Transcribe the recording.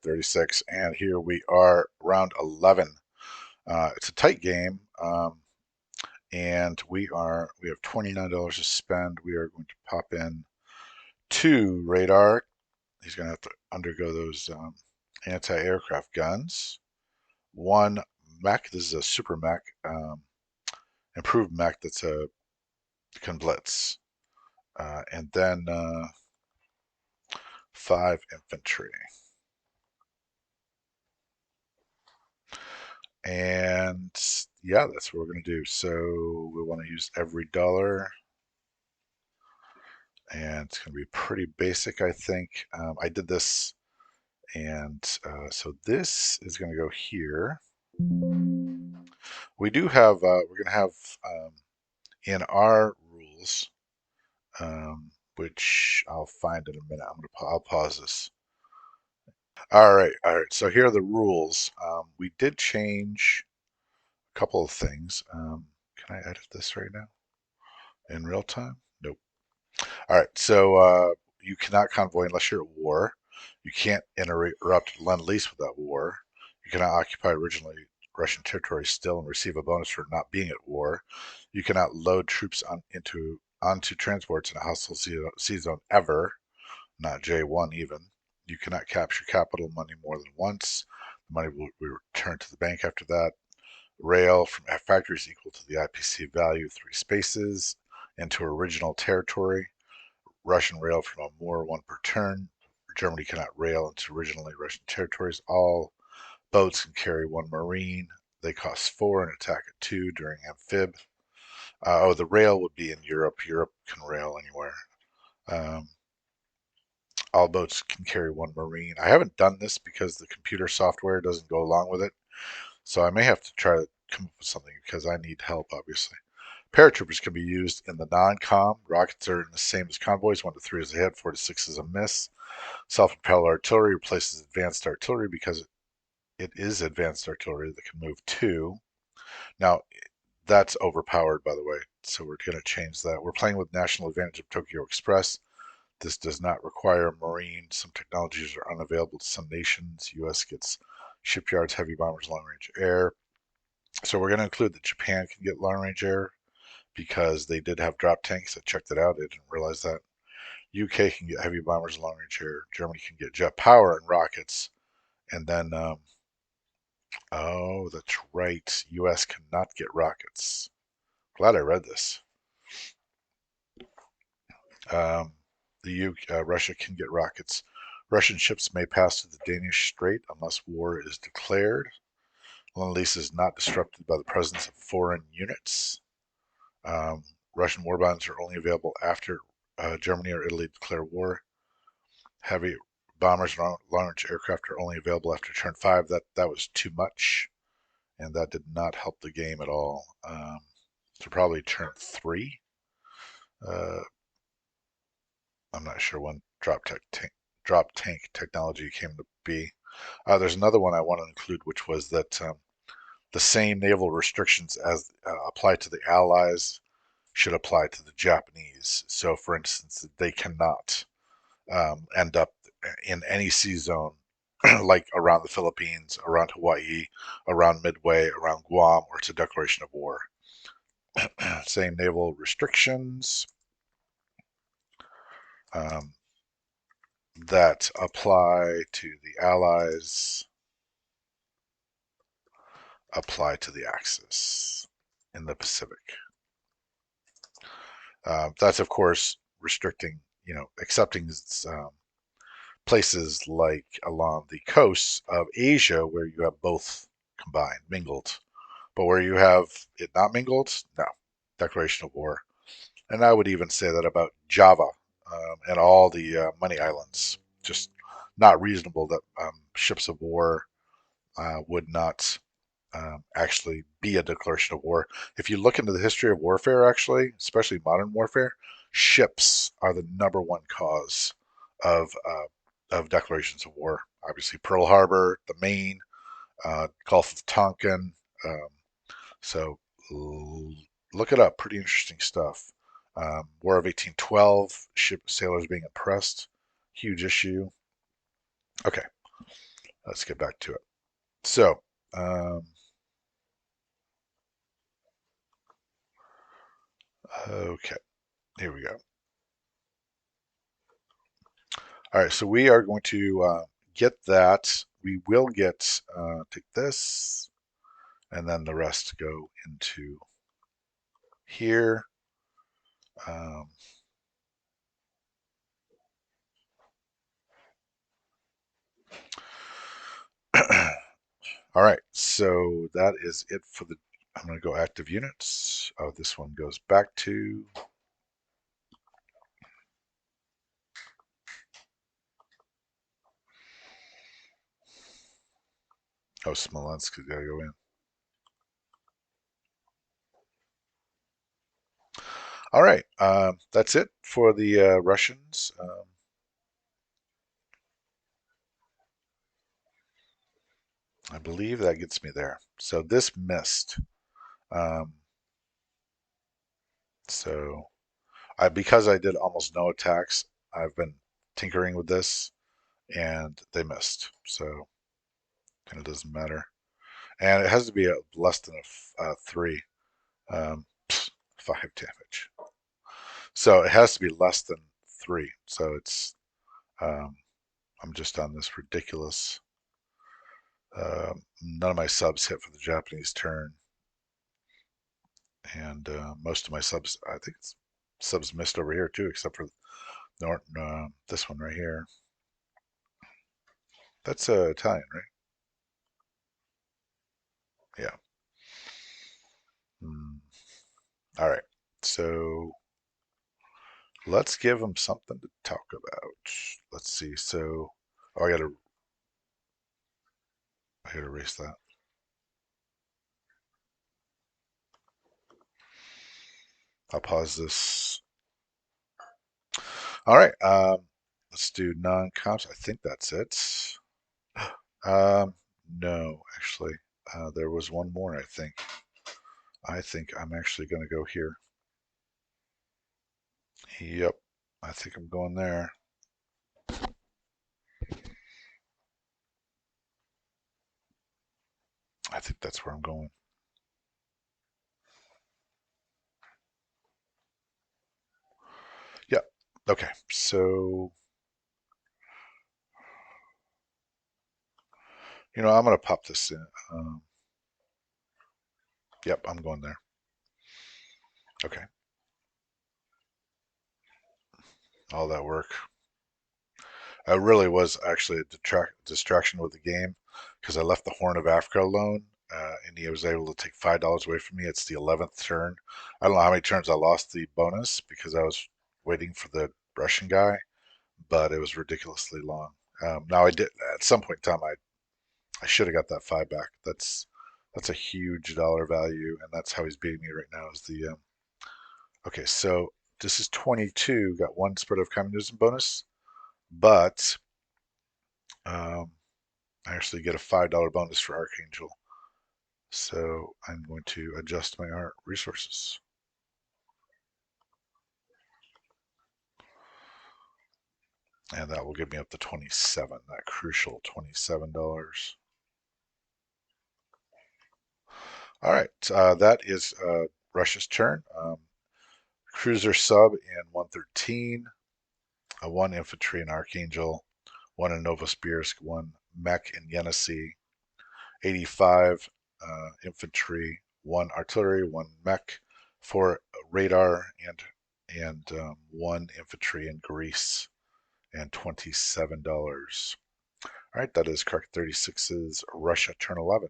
36, and here we are, round 11. It's a tight game, and we have $29 to spend. We are going to pop in 2 radar. He's going to have to undergo those anti-aircraft guns. 1 mech. This is a super mech, improved mech that's a can blitz, and then 5 infantry. And yeah, that's what we're going to do. So we want to use every dollar, and it's going to be pretty basic, I think. I did this, and so this is going to go here. We do have, we're going to have in our rules, which I'll find in a minute. I'll pause this. All right. So here are the rules. We did change a couple of things. Can I edit this right now in real time? Nope. All right, so you cannot convoy unless you're at war. You can't interrupt Lend-Lease without war. You cannot occupy originally Russian territory still and receive a bonus for not being at war. You cannot load troops onto transports in a hostile sea zone ever, not J1 even. You cannot capture capital money more than once. The money will be returned to the bank after that. Rail from factories equal to the IPC value 3 spaces into original territory. Russian rail from a Moor 1 per turn. Germany cannot rail into originally Russian territories. All boats can carry 1 Marine. They cost 4 and attack at 2 during amphib. The rail would be in Europe. Europe can rail anywhere. Um, all boats can carry 1 Marine. I haven't done this because the computer software doesn't go along with it. So I may have to try to come up with something because I need help, obviously. Paratroopers can be used in the non-com. Rockets are the same as convoys. 1 to 3 is a hit, 4 to 6 is a miss. Self-propelled artillery replaces advanced artillery because it is advanced artillery that can move 2. Now, that's overpowered, by the way, so we're going to change that. We're playing with National Advantage of Tokyo Express. This does not require a Marine. Some technologies are unavailable to some nations. U.S. gets shipyards, heavy bombers, long-range air. So we're going to include that Japan can get long-range air because they did have drop tanks. I checked it out. I didn't realize that. UK can get heavy bombers, long-range air. Germany can get jet power and rockets. And then, oh, that's right. US cannot get rockets. Glad I read this. Um, Russia can get rockets. Russian ships may pass through the Danish Strait unless war is declared. Lend-Lease is not disrupted by the presence of foreign units. Um, Russian war bonds are only available after Germany or Italy declare war. Heavy bombers and long-range aircraft are only available after turn 5. That was too much, and that did not help the game at all. So probably turn 3. Uh, I'm not sure when drop tank technology came to be. There's another one I want to include, which was that the same naval restrictions as apply to the Allies should apply to the Japanese. So, for instance, they cannot end up in any sea zone like around the Philippines, around Hawaii, around Midway, around Guam, or it's a declaration of war. Same naval restrictions um, that apply to the Allies apply to the Axis in the Pacific. That's, of course, restricting, accepting places like along the coasts of Asia where you have both combined, mingled. But where you have it not mingled, no, declaration of war. And I would even say that about Java and all the money islands. Just not reasonable that ships of war would not actually be a declaration of war. If you look into the history of warfare, actually, especially modern warfare, ships are the number 1 cause of declarations of war. Obviously, Pearl Harbor, the Maine, Gulf of Tonkin. Um, so look it up. Pretty interesting stuff. War of 1812, ship sailors being oppressed, huge issue. Okay, let's get back to it. So, um, okay, here we go. All right, so we are going to get that. We will get, take this, and then the rest go into here. Um, all right, so that is it for the, I'm going to go active units. Oh, this one goes back to, oh, Smolensk is got to go in. All right, that's it for the Russians. I believe that gets me there. So this missed. Um, so because I did almost no attacks, I've been tinkering with this, and they missed. So kind of doesn't matter. And it has to be less than a 3, um, 5 damage. So it has to be less than 3. So it's um, I'm just on this ridiculous. None of my subs hit for the Japanese turn, and most of my subs, I think subs missed over here too, except for Norton. This one right here. That's Italian, right? Yeah. Mm. All right. So let's give them something to talk about. Let's see. So, oh, I gotta erase that. I'll pause this. All right. Let's do non-comps. I think that's it. Um, no, actually, there was one more. I think I'm actually gonna go here. Yep. I think I'm going there. I think that's where I'm going. Yeah. Okay. So, I'm gonna pop this in. Yep, I'm going there. Okay. All that work. I really was actually a distraction with the game because I left the Horn of Africa alone, and he was able to take $5 away from me. It's the 11th turn. I don't know how many turns I lost the bonus because I was waiting for the Russian guy, but it was ridiculously long. Now I did at some point in time I should have got that 5 back. That's a huge dollar value, and that's how he's beating me right now. Is the okay? So this is 22. Got one spread of communism bonus, but um, I actually get a $5 bonus for Archangel. So I'm going to adjust my art resources. And that will give me up to 27, that crucial $27. All right, that is Russia's turn. Cruiser sub in 113, one infantry in Archangel, one in Novosibirsk, one mech in Yenisei, 85 infantry, one artillery, one mech, four radar, and one infantry in Greece, and $27. All right, that is Kark 36's Russia turn 11.